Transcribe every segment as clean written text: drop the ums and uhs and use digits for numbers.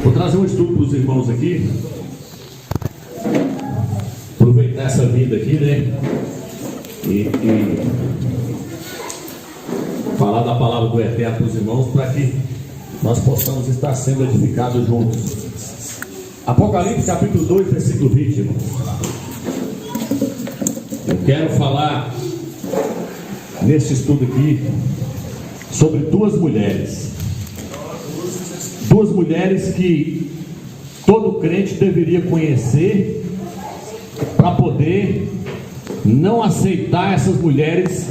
Vou trazer um estudo para os irmãos aqui. Aproveitar essa vinda aqui, né? E falar da palavra do Eterno para os irmãos, para que nós possamos estar sendo edificados juntos. Apocalipse capítulo 2, versículo 20, irmãos. Eu quero falar nesse estudo aqui sobre duas mulheres. Duas mulheres que todo crente deveria conhecer para poder não aceitar essas mulheres,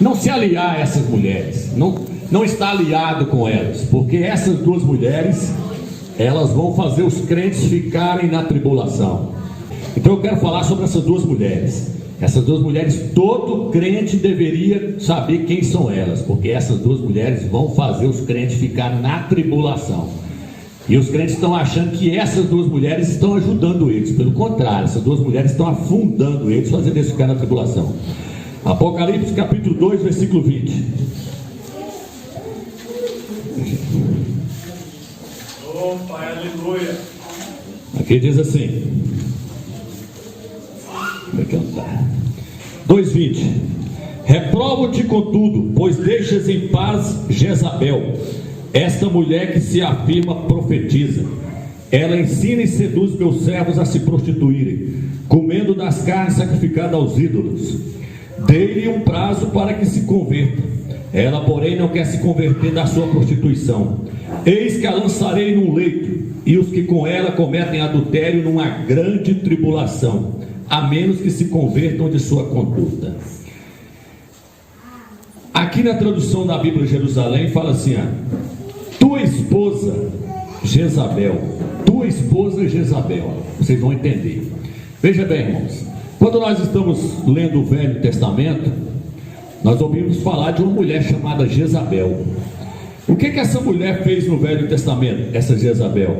não se aliar a essas mulheres, não estar aliado com elas, porque essas duas mulheres, elas vão fazer os crentes ficarem na tribulação. Então eu quero falar sobre essas duas mulheres. Essas duas mulheres, todo crente deveria saber quem são elas, porque essas duas mulheres vão fazer os crentes ficar na tribulação. E os crentes estão achando que essas duas mulheres estão ajudando eles. Pelo contrário, essas duas mulheres estão afundando eles, fazendo eles ficar na tribulação. Apocalipse capítulo 2, versículo 20. Oh, Pai, aleluia. Aqui diz assim: 2:20. Reprovo-te contudo, pois deixas em paz Jezabel, esta mulher que se afirma profetiza. Ela ensina e seduz meus servos a se prostituírem, comendo das carnes sacrificadas aos ídolos. Dei-lhe um prazo para que se converta. Ela, porém, não quer se converter da sua prostituição. Eis que a lançarei num leito, e os que com ela cometem adultério numa grande tribulação, a menos que se convertam de sua conduta. Aqui na tradução da Bíblia Jerusalém fala assim: tua esposa Jezabel, tua esposa Jezabel. Vocês vão entender. Veja bem, irmãos, quando nós estamos lendo o Velho Testamento, nós ouvimos falar de uma mulher chamada Jezabel. O que essa mulher fez no Velho Testamento? Essa Jezabel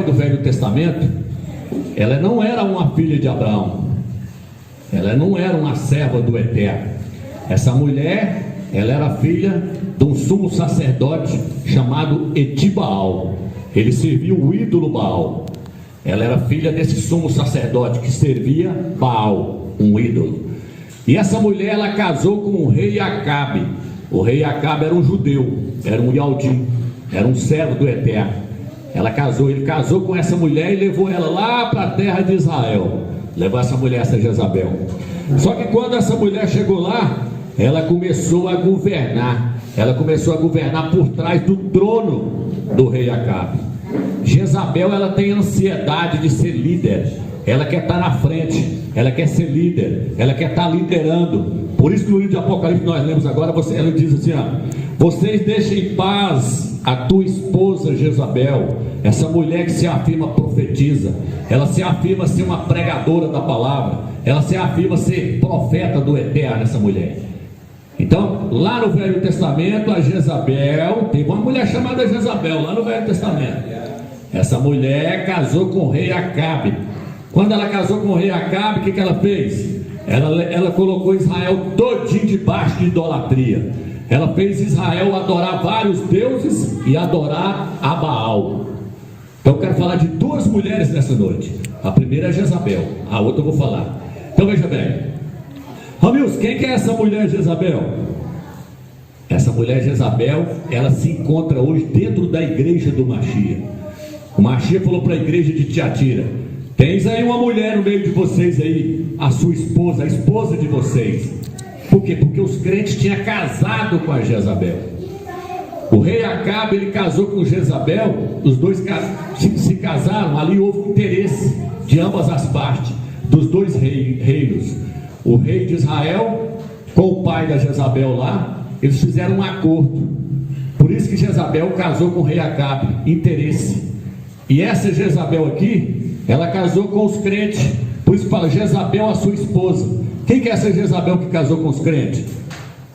do Velho Testamento, ela não era uma filha de Abraão, ela não era uma serva do Eterno. Essa mulher, ela era filha de um sumo sacerdote chamado Etibaal. Ele servia o ídolo Baal. Ela era filha desse sumo sacerdote que servia Baal, um ídolo. E essa mulher, ela casou com o rei Acabe. O rei Acabe era um judeu, era um Yaldim, era um servo do Eterno. Ele casou com essa mulher e levou ela lá para a terra de Israel. Levou essa mulher, essa Jezabel. Só que quando essa mulher chegou lá, ela começou a governar. Ela começou a governar por trás do trono do rei Acabe. Jezabel, ela tem ansiedade de ser líder. Ela quer estar na frente, ela quer ser líder, ela quer estar liderando. Por isso que no livro de Apocalipse nós lemos agora, ela diz assim: vocês deixem em paz a tua esposa Jezabel, essa mulher que se afirma profetiza. Ela se afirma ser uma pregadora da palavra, ela se afirma ser profeta do Eterno, essa mulher. Então, lá no Velho Testamento, a Jezabel, teve uma mulher chamada Jezabel lá no Velho Testamento. Essa mulher casou com o rei Acabe. Quando ela casou com o rei Acabe, o que ela fez? Ela colocou Israel todinho debaixo de idolatria. Ela fez Israel adorar vários deuses e adorar a Baal. Então eu quero falar de duas mulheres nessa noite. A primeira é Jezabel, a outra eu vou falar. Então veja bem, Ramils, quem que é essa mulher Jezabel? Essa mulher Jezabel, ela se encontra hoje dentro da igreja do Mashiach. O Mashiach falou para a igreja de Tiatira: tens aí uma mulher no meio de vocês aí, a sua esposa, a esposa de vocês. Por quê? Porque os crentes tinham casado com a Jezabel. O rei Acabe, ele casou com Jezabel. Os dois se casaram. Ali houve interesse de ambas as partes, dos dois reinos. O rei de Israel com o pai da Jezabel lá, eles fizeram um acordo. Por isso que Jezabel casou com o rei Acabe, interesse. E essa Jezabel aqui, ela casou com os crentes. Por isso que fala Jezabel, a sua esposa. Quem que é essa Jezabel que casou com os crentes?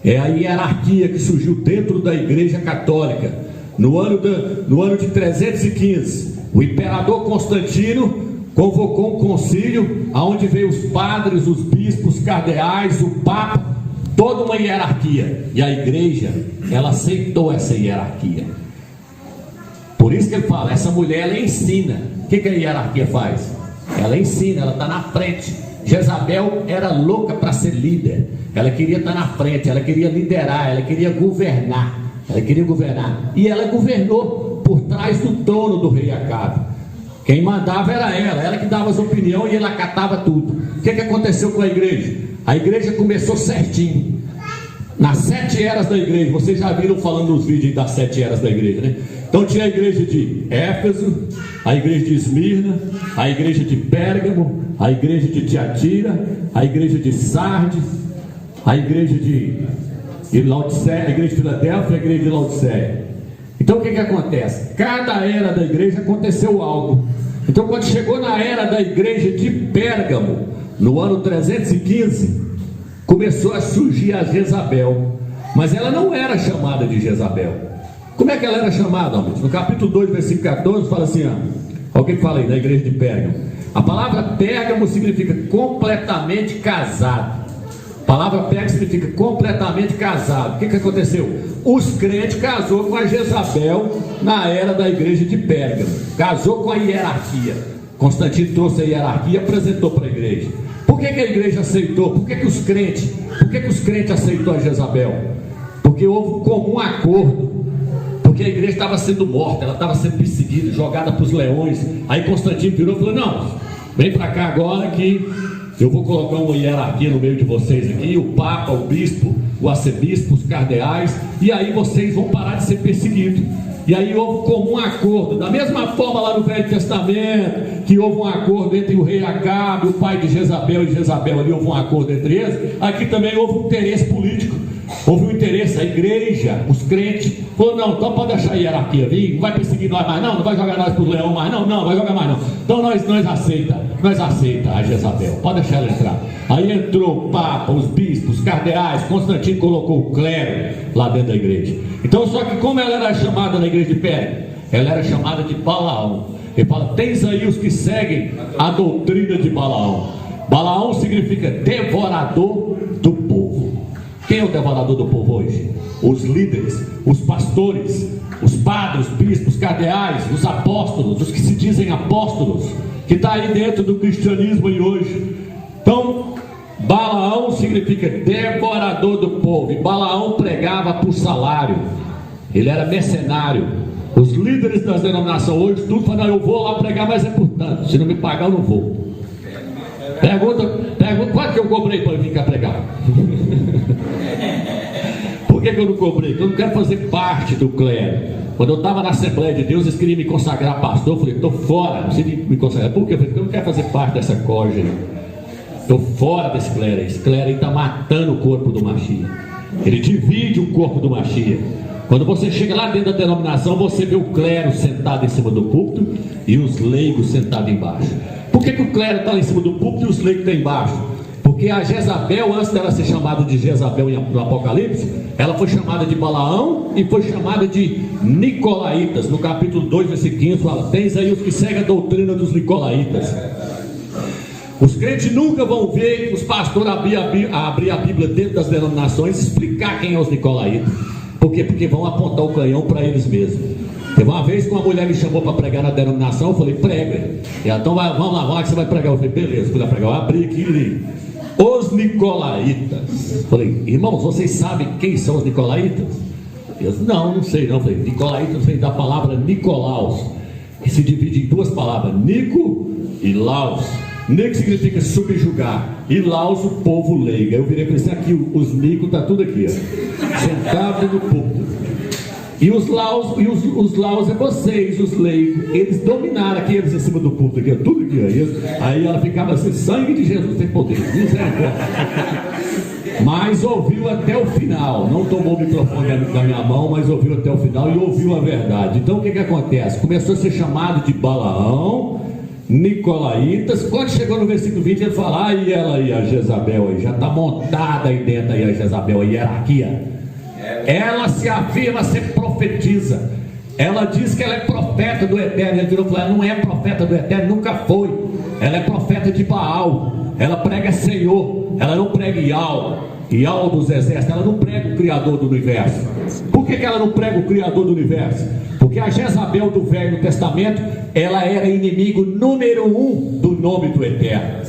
É a hierarquia que surgiu dentro da igreja católica. No ano de 315, o imperador Constantino convocou um concílio, onde veio os padres, os bispos, os cardeais, o papa, toda uma hierarquia. E a igreja, ela aceitou essa hierarquia. Por isso que ele fala, essa mulher ela ensina. O que a hierarquia faz? Ela ensina, ela está na frente. Jezabel era louca para ser líder. Ela queria estar na frente, ela queria liderar, ela queria governar. E ela governou por trás do trono do rei Acabe. Quem mandava era ela que dava as opiniões e ela acatava tudo. O que aconteceu com a igreja? A igreja começou certinho. Nas 7 eras da igreja, vocês já viram falando nos vídeos das 7 eras da igreja, né? Então tinha a igreja de Éfeso, a igreja de Esmirna, a igreja de Pérgamo, a igreja de Tiatira, a igreja de Sardes, a igreja de Laodiceia, a igreja de Filadélfia e a igreja de Laodiceia. Então o que acontece? Cada era da igreja aconteceu algo. Então quando chegou na era da igreja de Pérgamo, no ano 315, começou a surgir a Jezabel. Mas ela não era chamada de Jezabel. Como é que ela era chamada, amigos? No capítulo 2, versículo 14, fala assim, alguém fala aí, da igreja de Pérgamo. A palavra Pérgamo significa completamente casado. A palavra Pérgamo significa completamente casado. O que aconteceu? Os crentes casou com a Jezabel na era da igreja de Pérgamo. Casou com a hierarquia. Constantino trouxe a hierarquia e apresentou para a igreja. Por que a igreja aceitou? Por que os crentes aceitou a Jezabel? Porque houve um comum acordo. Porque a igreja estava sendo morta, ela estava sendo perseguida, jogada para os leões. Aí Constantino virou e falou, não, vem para cá agora que eu vou colocar uma hierarquia no meio de vocês aqui, o Papa, o Bispo, o Arcebispo, os Cardeais, e aí vocês vão parar de ser perseguidos. E aí houve um comum acordo, da mesma forma lá no Velho Testamento, que houve um acordo entre o rei Acabe, o pai de Jezabel e Jezabel, ali houve um acordo entre eles. Aqui também houve um interesse político, houve um interesse, a igreja, os crentes, falou, não, então pode deixar a hierarquia vir, não vai perseguir nós mais não vai jogar nós para o leão mais não vai jogar mais não. Então nós aceita a Jezabel, pode deixar ela entrar. Aí entrou o Papa, os bispos, os cardeais, Constantino colocou o clero lá dentro da igreja. Então, só que como ela era chamada na igreja de Pérgamo, ela era chamada de Balaão. Ele fala, tens aí os que seguem a doutrina de Balaão. Balaão significa devorador do povo. Quem é o devorador do povo hoje? Os líderes, os pastores, os padres, bispos, cardeais, os apóstolos, os que se dizem apóstolos, que está aí dentro do cristianismo aí hoje. Então, Balaão significa devorador do povo. E Balaão pregava por salário. Ele era mercenário. Os líderes das denominações hoje tudo falam, eu vou lá pregar, mas é por tanto, se não me pagar eu não vou. Pergunta quanto que eu cobrei para vir cá pregar? Por que eu não cobrei? Porque eu não quero fazer parte do clero. Quando eu estava na Assembleia de Deus, eles queriam me consagrar pastor. Eu falei, estou fora, não sei de me consagrar. Por quê? Eu falei, eu não quero fazer parte dessa corja. Estou fora desse clero. Esse clero está matando o corpo do Mashiach. Ele divide o corpo do Mashiach. Quando você chega lá dentro da denominação, você vê o clero sentado em cima do púlpito e os leigos sentados embaixo. Por que o clero está lá em cima do púlpito e os leigos estão embaixo? Porque a Jezabel, antes dela ser chamada de Jezabel no Apocalipse, ela foi chamada de Balaão e foi chamada de Nicolaítas. No capítulo 2, versículo 15, fala, tens aí os que seguem a doutrina dos Nicolaítas. Os crentes nunca vão ver os pastores abrir a Bíblia dentro das denominações e explicar quem é os Nicolaítas. Por quê? Porque vão apontar o canhão para eles mesmos. Teve uma vez que uma mulher me chamou para pregar na denominação, eu falei, prega. E ela, então vamos lá que você vai pregar. Eu falei, beleza, fui lá pregar. Eu abri aqui e li, os Nicolaítas. Eu falei, irmãos, vocês sabem quem são os Nicolaítas? Eu não sei não. Eu falei, Nicolaítas vem da palavra Nicolaus, que se divide em duas palavras, Nico e Laus. Nico significa subjugar, e Laus o povo leigo. Eu virei para isso aqui, os Nico tá tudo aqui, ó, sentado no púlpito. E os Laus é vocês, os leigos. Eles dominaram aqui, eles em cima do púlpito aqui, tudo aqui. Aí ela ficava assim, sangue de Jesus tem poder, mas ouviu até o final. Não tomou o microfone da minha mão, mas ouviu até o final e ouviu a verdade. Então o que acontece? Começou a ser chamado de Balaão, Nicolaítas. Quando chegou no versículo 20, ele fala, aí ela aí, a Jezabel aí, já está montada aí dentro aí a Jezabel, a hierarquia. Ela se afirma ser profetisa. Ela diz que ela é profeta do Eterno. Ele virou e falou, ela não é profeta do Eterno, nunca foi. Ela é profeta de Baal. Ela prega Senhor, ela não prega Ial dos exércitos. Ela não prega o Criador do universo. Por que ela não prega o Criador do universo? Porque Porque a Jezabel do Velho Testamento, ela era inimigo número 1 do nome do Eterno.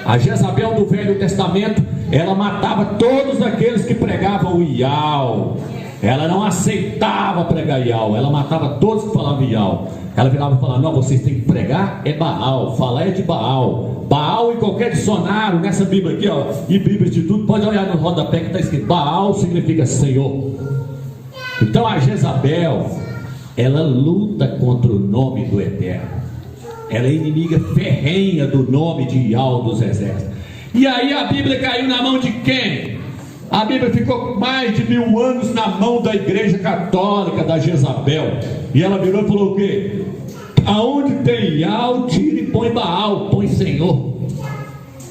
A Jezabel do Velho Testamento, ela matava todos aqueles que pregavam Ial. Ela não aceitava pregar Ial, ela matava todos que falavam Ial. Ela virava e falava: não, vocês têm que pregar é Baal, falar é de Baal. Baal em qualquer dicionário, nessa Bíblia aqui, ó, e Bíblia de tudo, pode olhar no rodapé que está escrito: Baal significa Senhor. Então a Jezabel, ela luta contra o nome do Eterno. Ela é inimiga ferrenha do nome de Ial dos exércitos. E aí a Bíblia caiu na mão de quem? A Bíblia ficou mais de 1000 anos na mão da igreja católica, da Jezabel. E ela virou e falou o quê? Aonde tem Ial, tira e põe Baal, põe Senhor.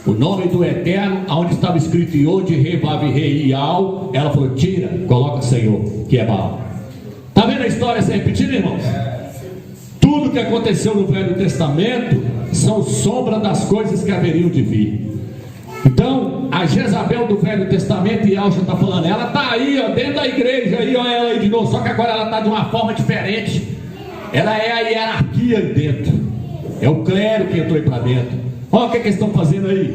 O nome do Eterno, aonde estava escrito Iode, Rei, Vav, Rei, Ial, ela falou: tira, coloca Senhor, que é Baal. Está vendo a história se repetindo, irmãos? Tudo que aconteceu no Velho Testamento são sombra das coisas que haveriam de vir. Então, a Jezabel do Velho Testamento, e Alcha está falando, ela está aí, ó, dentro da igreja, aí, ó, ela aí de novo, só que agora ela está de uma forma diferente. Ela é a hierarquia aí dentro, é o clero que entrou aí para dentro. Olha o que eles estão fazendo aí.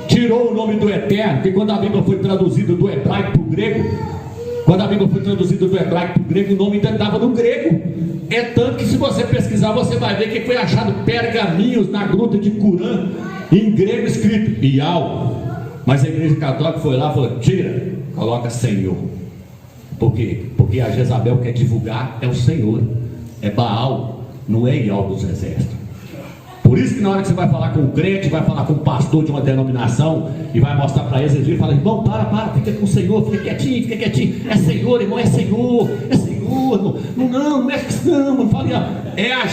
Tirou o nome do Eterno, porque quando a Bíblia foi traduzida do hebraico para o grego, quando a Bíblia foi traduzida do hebraico para o grego, o nome ainda estava no grego. É tanto que se você pesquisar, você vai ver que foi achado pergaminhos na gruta de Curã, em grego escrito Ial. Mas a igreja católica foi lá e falou: tira, coloca Senhor. Por quê? Porque a Jezabel quer divulgar é o Senhor, é Baal, não é Ial dos exércitos. Por isso que na hora que você vai falar com o crente, vai falar com o pastor de uma denominação e vai mostrar para eles, ele fala: irmão, para, fica com o Senhor, fica quietinho, é Senhor, irmão, é Senhor, irmão. Não é cristão, não fala. É a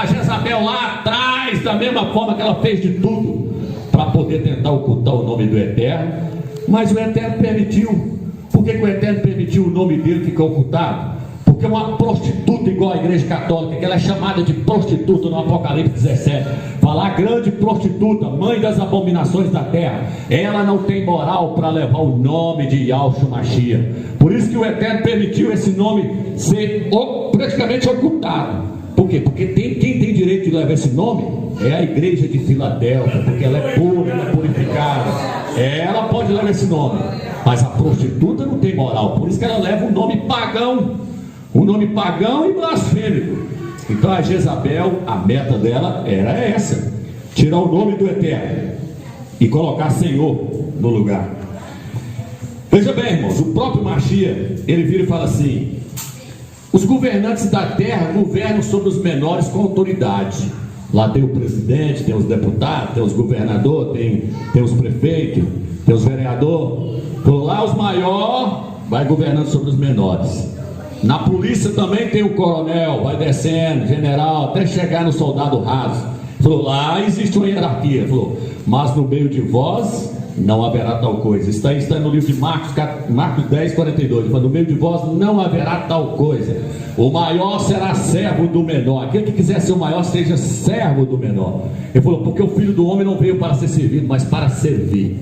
Jezabel lá atrás, da mesma forma que ela fez de tudo para poder tentar ocultar o nome do Eterno. Mas o Eterno permitiu. Por que o Eterno permitiu o nome dele ficar ocultado? Porque uma prostituta igual a igreja católica, que ela é chamada de prostituta no Apocalipse 17, fala: a grande prostituta, mãe das abominações da terra, ela não tem moral para levar o nome de Yahshua Mashiach. Por isso que o Eterno permitiu esse nome ser praticamente ocultado. Por quê? Porque quem tem direito de levar esse nome é a igreja de Filadélfia, porque ela é pura, ela é purificada. Ela pode levar esse nome, mas a prostituta não tem moral. Por isso que ela leva um nome pagão, e blasfêmico. Então a Jezabel, a meta dela era essa: tirar o nome do Eterno e colocar Senhor no lugar. Veja bem, irmãos, o próprio Mashiach, ele vira e fala assim: os governantes da terra governam sobre os menores com autoridade. Lá tem o presidente, tem os deputados, tem os governadores, tem os prefeitos, tem os vereadores. Por lá os maiores vai governando sobre os menores. Na polícia também tem o coronel, vai descendo, general, até chegar no soldado raso. Falou: lá existe uma hierarquia. Falou: mas no meio de vós não haverá tal coisa. Isso está no livro de Marcos 10, 42. Falou: no meio de vós não haverá tal coisa. O maior será servo do menor. Aquele que quiser ser o maior, seja servo do menor. Ele falou: porque o Filho do Homem não veio para ser servido, mas para servir.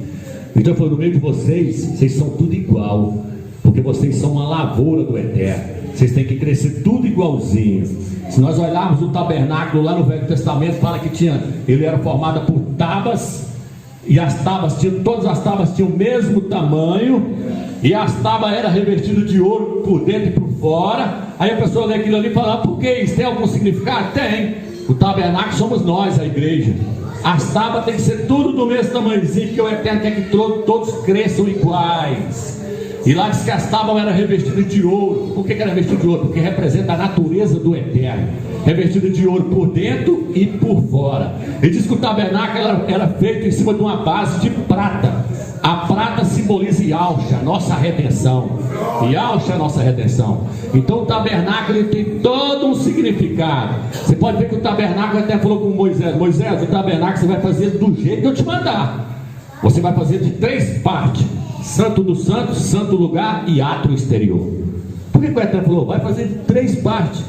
Então ele falou: no meio de vocês são tudo igual, porque vocês são uma lavoura do Eterno. Vocês têm que crescer tudo igualzinho. Se nós olharmos o tabernáculo lá no Velho Testamento, fala que ele era formado por tábuas, e todas as tábuas tinham o mesmo tamanho, e as tábuas eram revestidas de ouro por dentro e por fora. Aí a pessoa lê aquilo ali e fala: por que isso? Tem algum significado? Tem. O tabernáculo somos nós, a igreja. As tábuas tem que ser tudo do mesmo tamanhozinho, porque o Eterno quer que todos cresçam iguais. E lá diz que as tábuas eram revestidas de ouro. Por que era revestido de ouro? Porque representa a natureza do Eterno, revestido de ouro por dentro e por fora. Ele diz que o tabernáculo era feito em cima de uma base de prata. A prata simboliza Yahshua, a nossa redenção. Yahshua é a nossa redenção. Então o tabernáculo ele tem todo um significado. Você pode ver que o tabernáculo até falou com Moisés: Moisés, o tabernáculo você vai fazer do jeito que eu te mandar. Você vai fazer de 3 partes: Santo dos Santos, Santo Lugar e átrio exterior. Por que o Eterno falou? Vai fazer de 3 partes.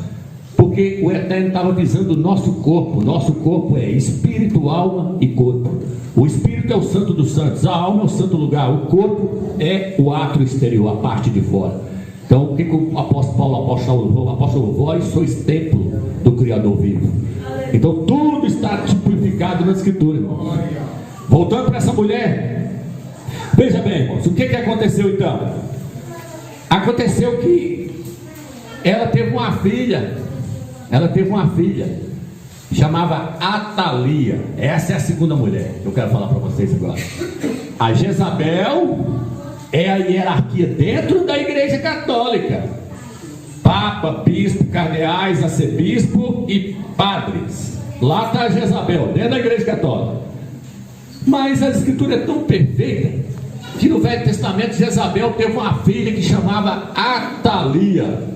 Porque o Eterno estava visando o nosso corpo. Nosso corpo é espírito, alma e corpo. O espírito é o Santo dos Santos, a alma é o Santo Lugar, o corpo é o átrio exterior, a parte de fora. Então, o que o apóstolo Paulo, apóstolo, vós sois templo do Criador vivo. Então, tudo está tipificado na Escritura, irmãos. Voltando para essa mulher, veja bem, irmãos, o que aconteceu então? Aconteceu que ela teve uma filha, chamava Atalia. Essa é a segunda mulher que eu quero falar para vocês agora. A Jezabel é a hierarquia dentro da Igreja Católica: Papa, Bispo, Cardeais, Arcebispo e Padres. Lá está a Jezabel, dentro da Igreja Católica. Mas a Escritura é tão perfeita que no Velho Testamento Jezabel teve uma filha que chamava Atalia.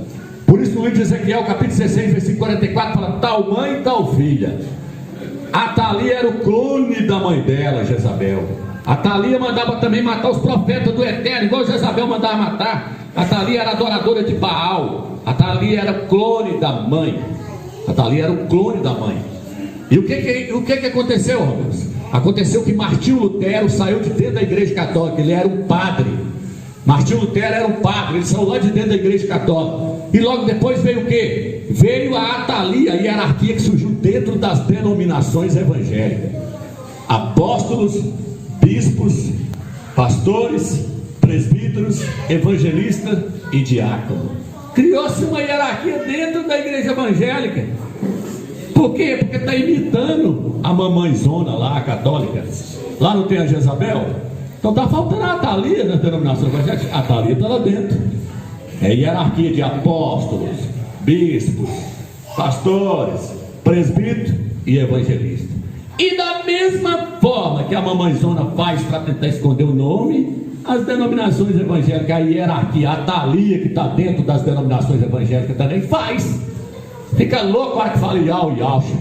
Por isso no livro de Ezequiel, capítulo 16, versículo 44, fala: tal mãe, tal filha. Atalia era o clone da mãe dela, Jezabel. Atalia mandava também matar os profetas do Eterno, igual Jezabel mandava matar. Atalia era adoradora de Baal. Atalia era o clone da mãe. E o que aconteceu, irmãos? Aconteceu que Martinho Lutero saiu de dentro da Igreja Católica. Ele era um padre. Martinho Lutero era um padre, ele saiu lá de dentro da Igreja Católica. E logo depois veio o quê? Veio a Atalia, a hierarquia que surgiu dentro das denominações evangélicas: apóstolos, bispos, pastores, presbíteros, evangelistas e diáconos. Criou-se uma hierarquia dentro da igreja evangélica. Por quê? Porque está imitando a mamãezona lá, a católica. Lá não tem a Jezabel? Então está faltando a Atalia na denominação evangélica. A Atalia está lá dentro. É hierarquia de apóstolos, bispos, pastores, presbíteros e evangelistas. E da mesma forma que a mamãezona faz para tentar esconder o nome, as denominações evangélicas, a hierarquia, a Atalia que está dentro das denominações evangélicas também faz. Fica louco para que fala Yau e Yaucha.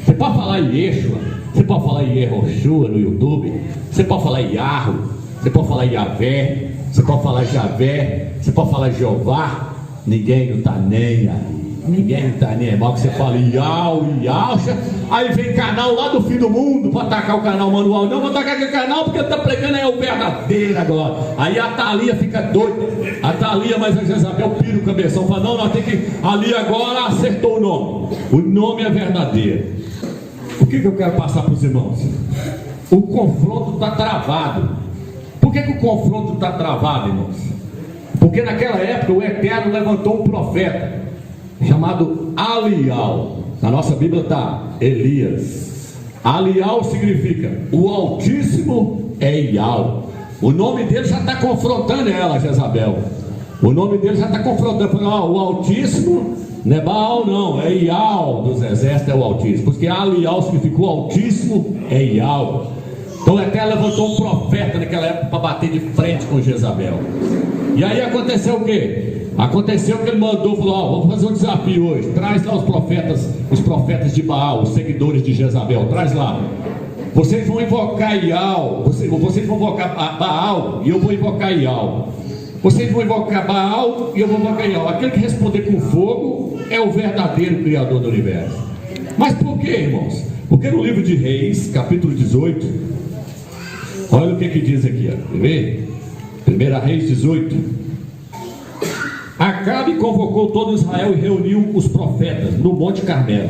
Você pode falar Yeshua, você pode falar Yehoshua no YouTube, você pode falar Yarro, você pode falar Yavé, você pode falar Javé, você pode falar Jeová. Ninguém não está nem aí. Ninguém não está nem aí. Mal que você fala Yau e Yaucha, aí vem canal lá do fim do mundo para atacar o canal manual. Não vou atacar aquele canal porque ele está pregando é o verdadeiro agora. Aí a Atalia fica doida. A Atalia, mas a Jezabel pira o cabeção. Fala: não, nós temos que. Ali agora acertou o nome. O nome é verdadeiro. O que eu quero passar para os irmãos? O confronto está travado. Por que o confronto está travado, irmãos? Porque naquela época o Eterno levantou um profeta chamado Alial. Na nossa Bíblia está Elias. Alial significa o Altíssimo é Ial. O nome dele já está confrontando ela, Jezabel. O nome dele já está confrontando, falando: o Altíssimo não é Baal, não, é Ial dos exércitos, é o Altíssimo. Porque Alial significa o Altíssimo é Ial. Então o Eterno levantou um profeta naquela época para bater de frente com Jezabel. E aí aconteceu o quê? Aconteceu que ele mandou, falou: vamos fazer um desafio hoje. Traz lá os profetas de Baal, os seguidores de Jezabel. Traz lá. Vocês vão invocar Ial. Vocês vão invocar Baal e eu vou invocar Ial. Vocês vão invocar Baal e eu vou invocar Ial. Aquele que responder com fogo é o verdadeiro Criador do universo. Mas por quê, irmãos? Porque no livro de Reis, capítulo 18, olha o que diz aqui, ó. Quer ver? 1 Reis 18. Acabe convocou todo Israel e reuniu os profetas no Monte Carmelo.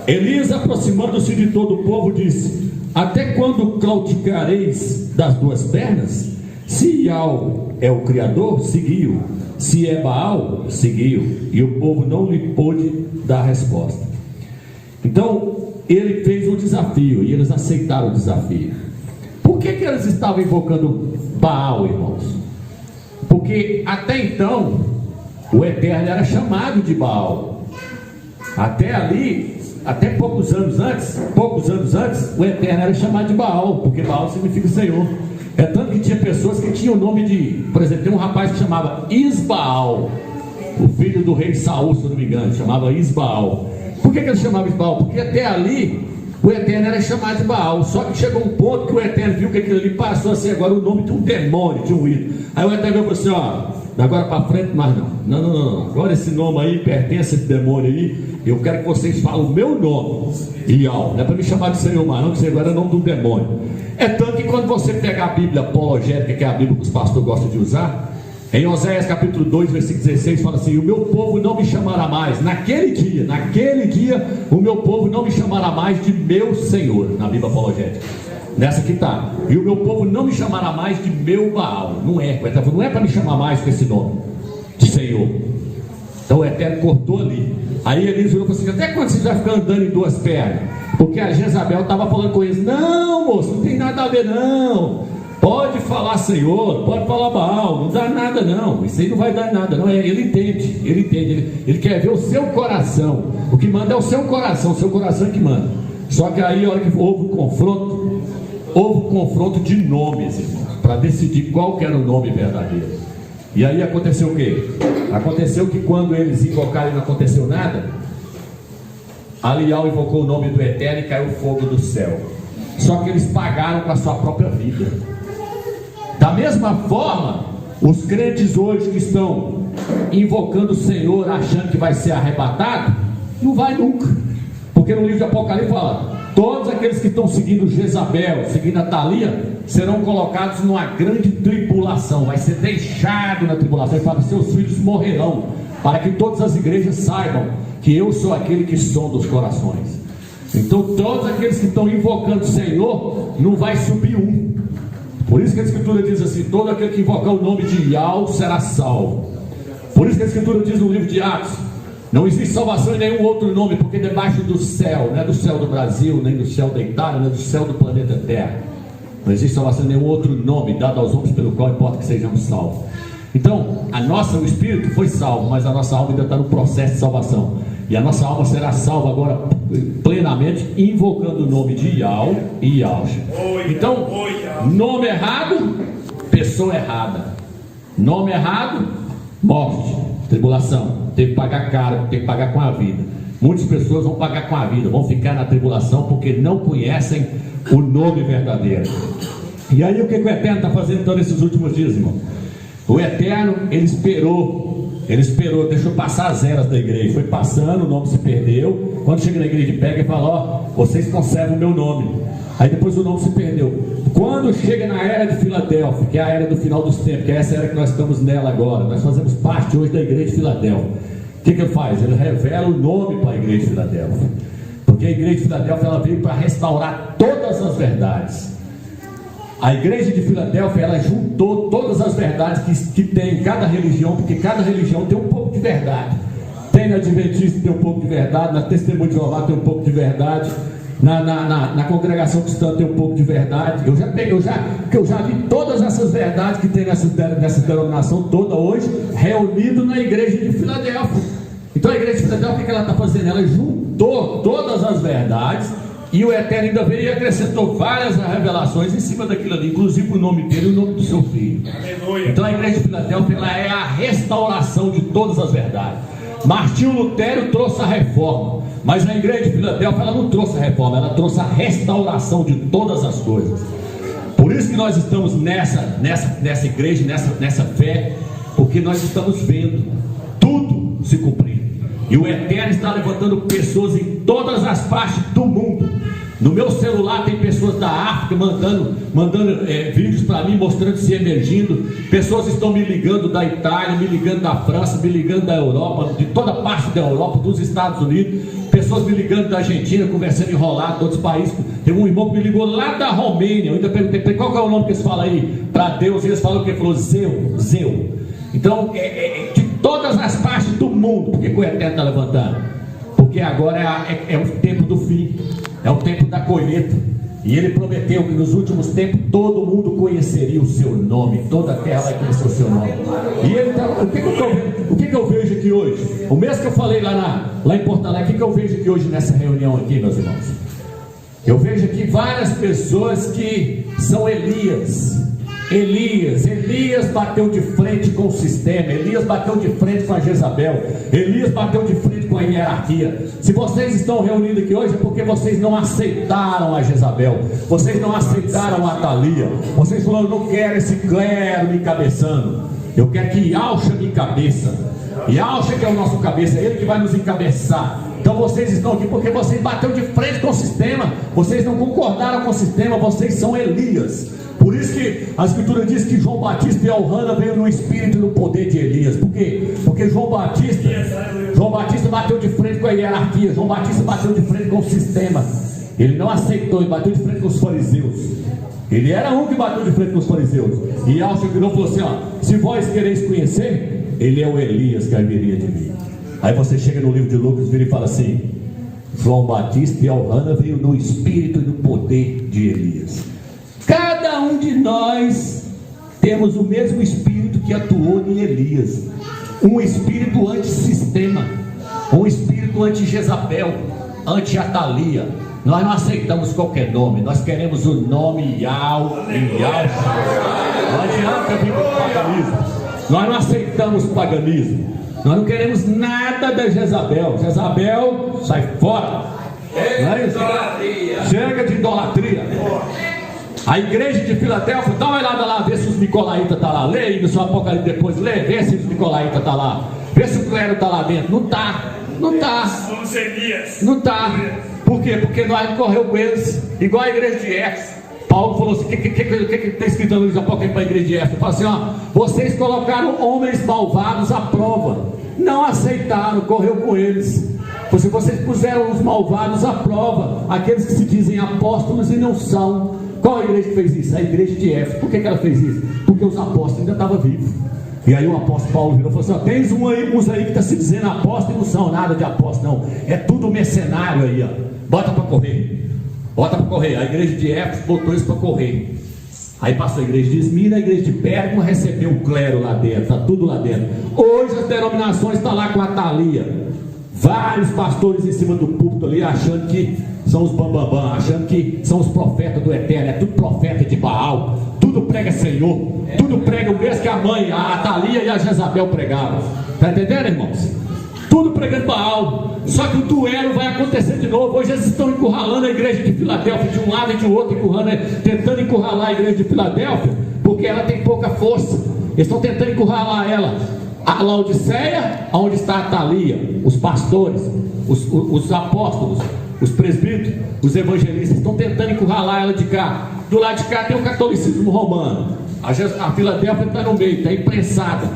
Elias, aproximando-se de todo o povo, disse: até quando claudicareis das duas pernas? Se Ial é o Criador, seguiu. Se é Baal, seguiu. E o povo não lhe pôde dar resposta. Então ele fez um desafio e eles aceitaram o desafio. Por que eles estavam invocando Baal, irmãos? Porque até então o Eterno era chamado de Baal. Até ali, até poucos anos antes, o Eterno era chamado de Baal, porque Baal significa Senhor. É tanto que tinha pessoas que tinham o nome de, por exemplo, tem um rapaz que chamava Isbaal, o filho do rei Saul, se eu não me engano, chamava Isbaal. Por que ele chamava Isbaal? Porque até ali o Eterno era chamado de Baal. Só que chegou um ponto que o Eterno viu que aquilo ali passou a ser agora o nome de um demônio, de um ídolo. Aí o Eterno falou assim: ó, da agora para frente mais não. Não. Agora esse nome aí pertence a esse demônio aí. Eu quero que vocês falem o meu nome, Ial. Não é para me chamar de Senhor mais não, que isso agora é o nome do demônio. É tanto que quando você pegar a Bíblia apologética, que é a Bíblia que os pastores gostam de usar, Em Oséias capítulo 2, versículo 16, fala assim: o meu povo não me chamará mais, naquele dia, o meu povo não me chamará mais de meu Senhor, na Bíblia Apologética. Nessa aqui está: e o meu povo não me chamará mais de meu Baal. Não é para me chamar mais com esse nome, de Senhor. Então o Eterno cortou ali. Aí Elias falou assim: até quando você vai ficar andando em duas pernas? Porque a Jezabel estava falando com eles: não, moço, não tem nada a ver não. Pode falar Senhor, pode falar Baal, não dá nada não. Isso aí não vai dar nada não. Ele entende, ele quer ver o seu coração. O que manda é o seu coração é que manda. Só que aí, a hora que houve o confronto de nomes, irmãos, para decidir qual que era o nome verdadeiro. E aí aconteceu o quê? Aconteceu que quando eles invocaram e não aconteceu nada, Alial invocou o nome do Eterno e caiu fogo do céu. Só que eles pagaram com a sua própria vida. Da mesma forma, os crentes hoje que estão invocando o Senhor, achando que vai ser arrebatado, não vai nunca. Porque no livro de Apocalipse fala: todos aqueles que estão seguindo Jezabel, seguindo a Thalia, serão colocados numa grande tribulação. Vai ser deixado na tribulação. Ele fala: seus filhos morrerão, para que todas as igrejas saibam que eu sou aquele que sonda os corações. Então todos aqueles que estão invocando o Senhor, não vai subir um. Por isso que a Escritura diz assim: todo aquele que invocar o nome de Yahweh será salvo. Por isso que a Escritura diz no livro de Atos: não existe salvação em nenhum outro nome, porque debaixo do céu, não é do céu do Brasil, nem do céu da Itália, não é do céu do planeta Terra, não existe salvação em nenhum outro nome dado aos homens pelo qual importa que sejamos salvos. Então, o Espírito foi salvo, mas a nossa alma ainda está no processo de salvação. E a nossa alma será salva agora plenamente, invocando o nome de Yahweh e Yahshua. Então, nome errado, pessoa errada. Nome errado, morte, tribulação. Tem que pagar caro, tem que pagar com a vida. Muitas pessoas vão pagar com a vida, vão ficar na tribulação porque não conhecem o nome verdadeiro. E aí o que o Eterno está fazendo então nesses últimos dias, irmão? O Eterno, ele esperou, deixou passar as eras da igreja. Foi passando, o nome se perdeu. Quando chega na igreja, pega e fala: ó, vocês conservam o meu nome. Aí depois o nome se perdeu. Quando chega na era de Filadélfia, que é a era do final dos tempos, que é essa era que nós estamos nela agora, nós fazemos parte hoje da igreja de Filadélfia. O que ele faz? Ele revela o nome para a igreja de Filadélfia. Porque a igreja de Filadélfia, ela veio para restaurar todas as verdades. A igreja de Filadélfia, ela juntou todas as verdades que tem em cada religião, porque cada religião tem um pouco de verdade. Tem na Adventista, tem um pouco de verdade. Na Testemunho de Jeová tem um pouco de verdade. Na congregação cristã tem um pouco de verdade. Eu já vi todas essas verdades que tem nessa denominação toda hoje, reunido na igreja de Filadélfia. Então a igreja de Filadélfia, o que ela está fazendo? Ela juntou todas as verdades, e o Eterno ainda veio e acrescentou várias revelações em cima daquilo ali, inclusive o nome dele e o nome do seu filho. Aleluia. Então a igreja de Filadélfia, ela é a restauração de todas as verdades. Martinho Lutero trouxe a reforma, mas a igreja de Filadélfia, ela não trouxe a reforma, ela trouxe a restauração de todas as coisas. Por isso que nós estamos nessa igreja, nessa fé, porque nós estamos vendo tudo se cumprir. E o Eterno está levantando pessoas em todas as partes do mundo. No meu celular tem pessoas da África mandando vídeos para mim, mostrando se emergindo. Pessoas estão me ligando da Itália, me ligando da França, me ligando da Europa, de toda parte da Europa, dos Estados Unidos. Pessoas me ligando da Argentina, conversando enrolado de outros países. Tem um irmão que me ligou lá da Romênia. Eu ainda perguntei qual que é o nome que eles falam aí para Deus. E eles falam o que? Ele falou Zeu. Então, de todas as partes do mundo, porque o Eterno está levantando? Porque agora é o tempo do fim, é o tempo da colheita. E ele prometeu que nos últimos tempos todo mundo conheceria o seu nome, toda a terra vai conhecer o seu nome. E ele tá, o que eu vejo aqui hoje? O mesmo que eu falei lá em Porto Alegre, o que eu vejo aqui hoje nessa reunião aqui, meus irmãos? Eu vejo aqui várias pessoas que são Elias bateu de frente com o sistema, Elias bateu de frente com a Jezabel, Elias bateu de frente com a hierarquia. Se vocês estão reunidos aqui hoje é porque vocês não aceitaram a Jezabel, vocês não aceitaram a Thalia, vocês falaram: não quero esse clero me encabeçando, eu quero que Yahshua me encabeça. Yahshua que é o nosso cabeça, é ele que vai nos encabeçar. Então vocês estão aqui porque vocês bateram de frente com o sistema, vocês não concordaram com o sistema, vocês são Elias. Por isso que a Escritura diz que João Batista e Elhana veio no espírito e no poder de Elias. Por quê? Porque João Batista bateu de frente com a hierarquia. João Batista bateu de frente com o sistema. Ele não aceitou, ele bateu de frente com os fariseus. Ele era um que bateu de frente com os fariseus. E Alcho virou e falou assim: ó, se vós quereis conhecer, ele é o Elias que haveria de vir. Aí você chega no livro de Lucas, vira e fala assim: João Batista e Elhana veio no espírito e no poder de Elias. Cada um de nós temos o mesmo espírito que atuou em Elias. Um espírito antissistema, um espírito anti-Jezabel, anti-Atalia. Nós não aceitamos qualquer nome, nós queremos o nome Yahweh. Não adianta vir com o paganismo. Nós não aceitamos paganismo. Nós não queremos nada da Jezabel. Jezabel, sai fora. Não é isso? Chega de idolatria. A igreja de Filadélfia, dá uma olhada lá, vê se os nicolaítas estão lá. Lê aí no seu Apocalipse depois, vê se os nicolaítas estão lá. Vê se o clero está lá dentro. Não está. Não está. Por quê? Porque nós correu com eles, igual a igreja de Éfeso. Paulo falou assim: o que está escrito no Apocalipse para a igreja de Éfeso? Ele falou assim: ó, vocês colocaram homens malvados à prova, não aceitaram, correu com eles. Vocês puseram os malvados à prova, aqueles que se dizem apóstolos e não são. Qual a igreja que fez isso? A igreja de Éfeso. Por que ela fez isso? Porque os apóstolos ainda estavam vivos. E aí o apóstolo Paulo virou e falou assim: ó, tens uns aí que está se dizendo apóstolo e não são nada de apóstolo, não. É tudo mercenário aí, ó. Bota para correr. A igreja de Éfeso botou isso para correr. Aí passou a igreja de Esmirna, a igreja de Pérgamo recebeu o clero lá dentro, está tudo lá dentro. Hoje as denominações estão lá com a Atalia. Vários pastores em cima do púlpito ali, achando que são os bambambam, achando que são os profetas do Eterno. É tudo profeta de Baal, tudo prega Senhor, tudo prega o mesmo que a mãe, a Atalia e a Jezabel pregavam. Está entendendo, irmãos? Tudo pregando Baal. Só que o duelo vai acontecer de novo. Hoje eles estão encurralando a igreja de Filadélfia de um lado e de outro, tentando encurralar a igreja de Filadélfia, porque ela tem pouca força. Eles estão tentando encurralar ela. A Laodiceia, onde está a Atalia, os pastores, os apóstolos, os presbíteros, os evangelistas, estão tentando encurralar ela de cá. Do lado de cá tem o catolicismo romano. A Filadélfia está no meio, está imprensada.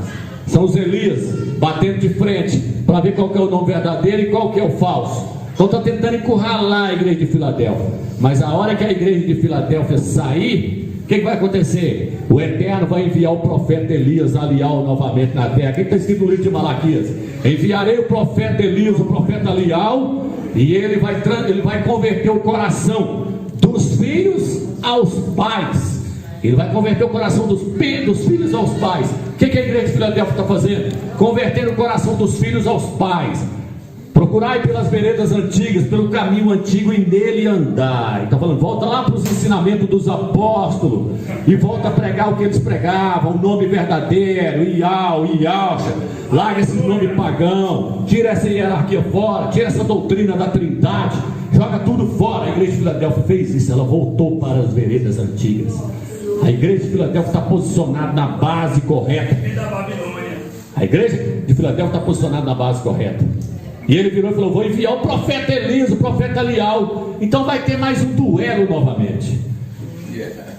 São os Elias batendo de frente para ver qual que é o nome verdadeiro e qual que é o falso. Então está tentando encurralar a igreja de Filadélfia. Mas a hora que a igreja de Filadélfia sair, o que vai acontecer? O Eterno vai enviar o profeta Elias Alial novamente na terra. O que está escrito no livro de Malaquias? Enviarei o profeta Elias, o profeta Alial, e ele vai converter o coração dos filhos aos pais. Ele vai converter o coração dos filhos aos pais. O que a igreja de Filadélfia está fazendo? Convertendo o coração dos filhos aos pais. Procurai pelas veredas antigas, pelo caminho antigo e nele andai. Está falando, volta lá para os ensinamentos dos apóstolos e volta a pregar o que eles pregavam, o nome verdadeiro, Yahweh, larga esse nome pagão, tira essa hierarquia fora, tira essa doutrina da trindade, joga tudo fora. A igreja de Filadélfia fez isso, ela voltou para as veredas antigas. A igreja de Filadélfia está posicionada na base correta. A igreja de Filadélfia está posicionada na base correta. E ele virou e falou: vou enviar o profeta Elias, o profeta Alial. Então vai ter mais um duelo novamente.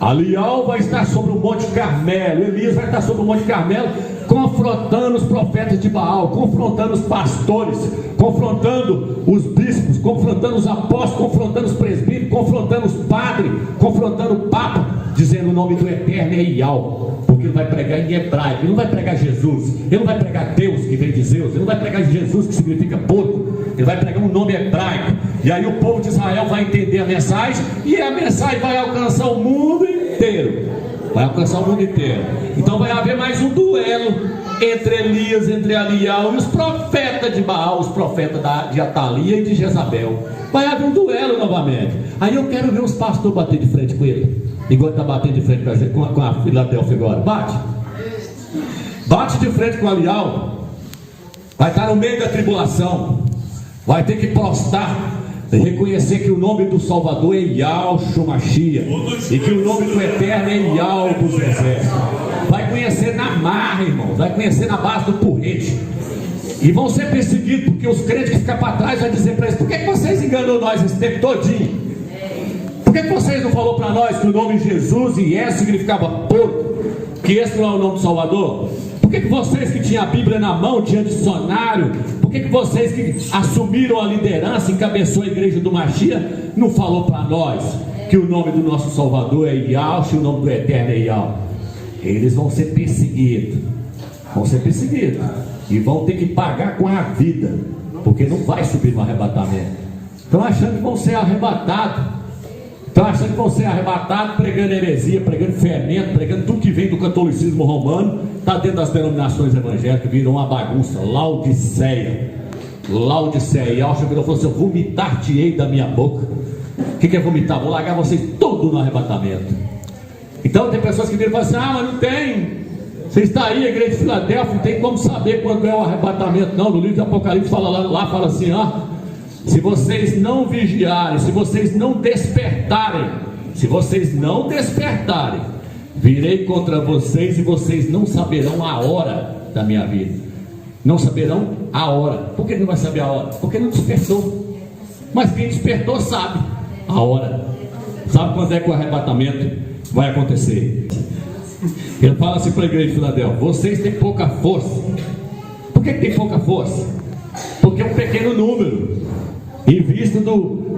Alial vai estar sobre o Monte Carmelo, Elias vai estar sobre o Monte Carmelo, confrontando os profetas de Baal, confrontando os pastores, confrontando os bispos, confrontando os apóstolos, confrontando os presbíteros, confrontando os padres, confrontando o Papa, dizendo o nome do Eterno é Ial, porque ele vai pregar em hebraico, ele não vai pregar Jesus, ele não vai pregar Deus que vem de Zeus, ele não vai pregar Jesus que significa porco, ele vai pregar um nome hebraico. E aí o povo de Israel vai entender a mensagem, e a mensagem vai alcançar o mundo inteiro. Vai alcançar o mundo inteiro. Então vai haver mais um duelo entre Elias, entre Alial e os profetas de Baal, os profetas de Atalia e de Jezabel. Vai haver um duelo novamente. Aí eu quero ver os pastores bater de frente com ele, igual está batendo de frente com a Filadélfia agora. Bate de frente com Alial. Vai estar no meio da tribulação, vai ter que prostrar, reconhecer que o nome do Salvador é Yahshua Mashiach, e que o nome do Eterno é Yahweh dos exércitos. Vai conhecer na marra, irmão, vai conhecer na base do porrete. E vão ser perseguidos, porque os crentes que ficam para trás vão dizer para eles: por que vocês enganou nós esse tempo todinho? Por que vocês não falaram para nós que o nome Jesus e S significava porco? Que esse não é o nome do Salvador? Por que vocês que tinham a Bíblia na mão, tinham dicionário? Por que vocês que assumiram a liderança, encabeçou a igreja do Machia, não falou para nós que o nome do nosso Salvador é Yahshua e o nome do Eterno é Yahweh? Eles vão ser perseguidos. E vão ter que pagar com a vida, porque não vai subir no arrebatamento. Estão achando que vão ser arrebatados. Pregando heresia, pregando fermento, pregando tudo que vem do catolicismo romano. Está dentro das denominações evangélicas, virou uma bagunça. Laodiceia. E Yahshua virou e falou assim: eu vomitar-te-ei da minha boca. O que é vomitar? Vou largar vocês todos no arrebatamento. Então tem pessoas que viram e falam assim: mas não tem. Você está aí, a igreja de Filadélfia, não tem como saber quando é o arrebatamento. Não, no livro de Apocalipse fala fala assim: se vocês não vigiarem, se vocês não despertarem, virei contra vocês e vocês não saberão a hora da minha vida. Não saberão a hora. Por que não vai saber a hora? Porque não despertou. Mas quem despertou sabe a hora. Sabe quando é que o arrebatamento vai acontecer? Ele fala assim para a igreja de Filadélfia: vocês têm pouca força. Por que tem pouca força? Porque é um pequeno número em vista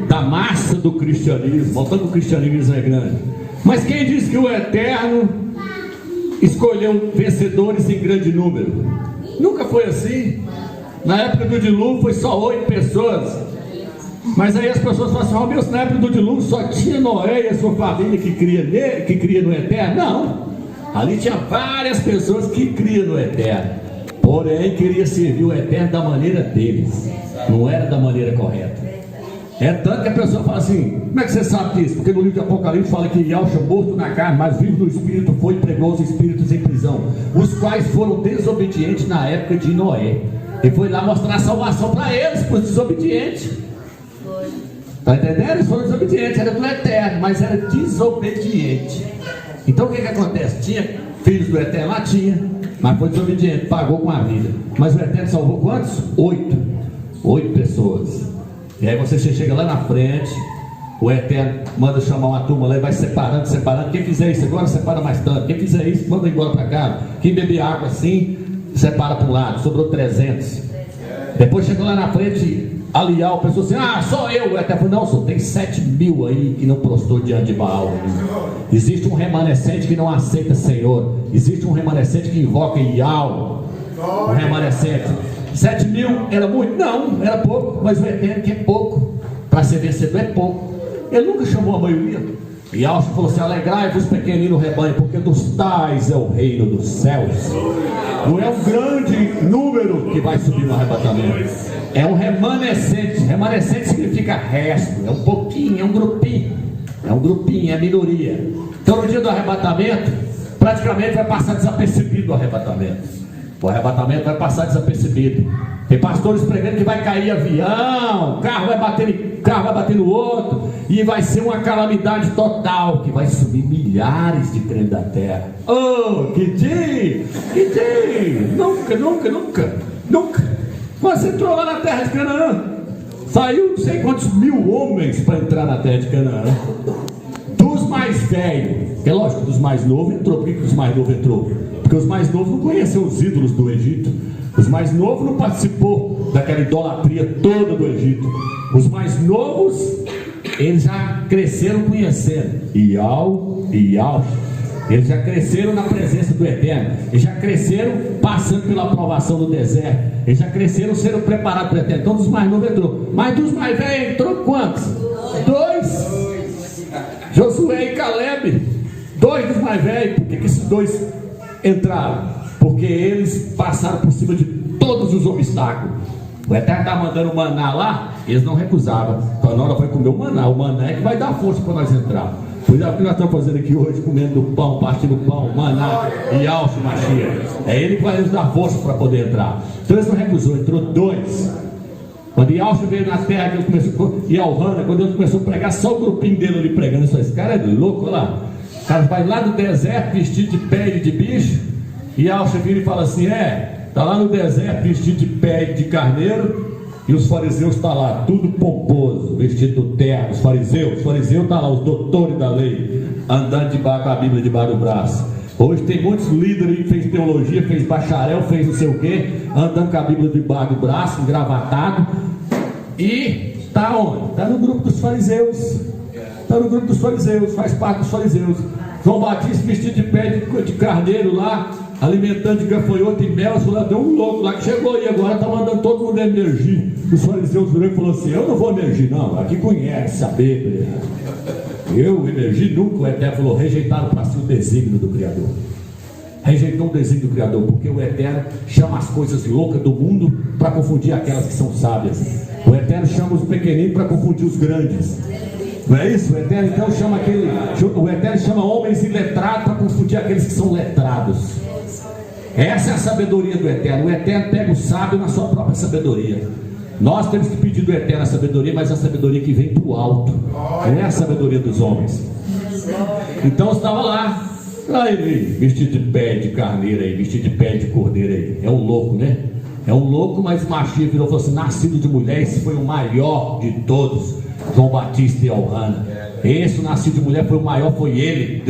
da massa do cristianismo. Voltando que o cristianismo é grande. Mas quem diz que o Eterno escolheu vencedores em grande número? Nunca foi assim. Na época do dilúvio foi só 8 pessoas. Mas aí as pessoas falam assim: meu, na época do dilúvio só tinha Noé e a sua família que cria no Eterno. Não, ali tinha várias pessoas que criam no Eterno, porém queria servir o Eterno da maneira deles, não era da maneira correta. É tanto que a pessoa fala assim: como é que você sabe disso? Porque no livro de Apocalipse fala que Yahshua, morto na carne, mas vivo no Espírito, foi e pregou os espíritos em prisão, os quais foram desobedientes na época de Noé. E foi lá mostrar a salvação para eles, para os desobedientes. Está entendendo? Eles foram desobedientes, era do Eterno, mas era desobediente. Então o que acontece? Tinha filhos do Eterno lá? Tinha, mas foi desobediente, pagou com a vida. Mas o Eterno salvou quantos? 8 pessoas. E aí você chega lá na frente, o Eterno manda chamar uma turma lá e vai separando. Quem fizer isso agora, separa mais tanto. Quem fizer isso, manda embora para cá. Quem beber água assim, separa para um lado. Sobrou 300. Depois chegou lá na frente, aliar o pessoal assim: só eu. O Eterno falou: não, só tem 7.000 aí que não prostrou diante de Baal. Existe um remanescente que não aceita Senhor. Existe um remanescente que invoca Yahweh. Um remanescente. 7.000 era muito? Não, era pouco. Mas o Eterno que é pouco, para ser vencedor é pouco. Ele nunca chamou a maioria. E Yahshua falou assim: alegrai-vos pequenino rebanho, porque dos tais é o reino dos céus. Não é um grande número que vai subir no arrebatamento, é um remanescente. Remanescente significa resto, é um pouquinho, é um grupinho, é minoria. Então no dia do arrebatamento, praticamente vai passar desapercebido o arrebatamento. O arrebatamento vai passar desapercebido. Tem pastores pregando que vai cair avião, carro vai bater no outro, e vai ser uma calamidade total, que vai subir milhares de crentes da terra. Oh, que dia! Nunca. Você entrou lá na terra de Canaã, saiu não sei quantos mil homens para entrar na terra de Canaã. Dos mais velhos, é lógico, dos mais novos entrou. Por que os mais novos entrou? Porque os mais novos não conheciam os ídolos do Egito. Os mais novos não participou daquela idolatria toda do Egito. Os mais novos, eles já cresceram conhecendo Yahweh. Eles já cresceram na presença do Eterno. Eles já cresceram passando pela aprovação do deserto. Eles já cresceram sendo preparados para o Eterno. Então dos mais novos entrou. Mas dos mais velhos entrou quantos? 2. Josué e Caleb. 2 dos mais velhos. Por que esses 2 entraram? Porque eles passaram por cima de todos os obstáculos. O Eterno está mandando o maná lá, eles não recusavam. Então na hora vai comer o maná é que vai dar força para nós entrar. Pois é o que nós estamos fazendo aqui hoje, comendo pão, partindo pão, maná e Yahshua Machia. É ele que vai nos dar força para poder entrar. Então eles não recusou, entrou 2. Quando Yahshua veio na terra, que começou, e Alhana, quando ele começou a pregar, só o grupinho dele ali pregando. Esse cara é louco, olha lá. O cara vai lá do deserto vestido de pele de bicho, e Yahshua vira e fala assim: está lá no deserto vestido de pele de carneiro, E os fariseus estão lá, tudo pomposo, vestido do terno. Os fariseus estão lá, os doutores da lei, andando debaixo com a Bíblia debaixo do braço. Hoje tem muitos líderes que fez teologia, fez bacharel, fez não sei o que, andando com a Bíblia debaixo do braço, engravatado. E está onde? Está no grupo dos fariseus. Está no grupo dos fariseus, faz parte dos fariseus. João Batista vestido de pé de carneiro lá, alimentando de gafanhoto e mel. Deu um louco lá que chegou aí agora, está mandando todo mundo emergir. Os fariseus viram e falaram assim: eu não vou emergir não, aqui conhece a Bíblia. Eu emergi nunca. O Eterno falou: rejeitaram para si o desígnio do Criador. Rejeitou o desígnio do Criador, porque o Eterno chama as coisas loucas do mundo para confundir aquelas que são sábias. O Eterno chama os pequeninos para confundir os grandes. Não é isso? O Eterno então chama o Eterno chama homens iletrados para confundir aqueles que são letrados. Essa é a sabedoria do Eterno. O Eterno pega o sábio na sua própria sabedoria. Nós temos que pedir do Eterno a sabedoria, mas a sabedoria que vem do alto, não é a sabedoria dos homens. Então estava lá ele vestido de pé de carneiro aí, vestido de pé de cordeiro aí. É um louco, né? É um louco, mas Machia virou e falou assim: nascido de mulher, esse foi o maior de todos. João Batista e Elrana. Esse nascido de mulher foi o maior, foi ele.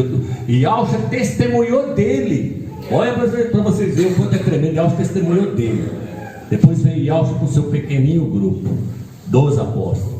E Alcha testemunhou dele. Olha para vocês verem o quanto é tremendo. Yalcha testemunhou dele. Depois veio Yalcha com seu pequenininho grupo, 12 apóstolos.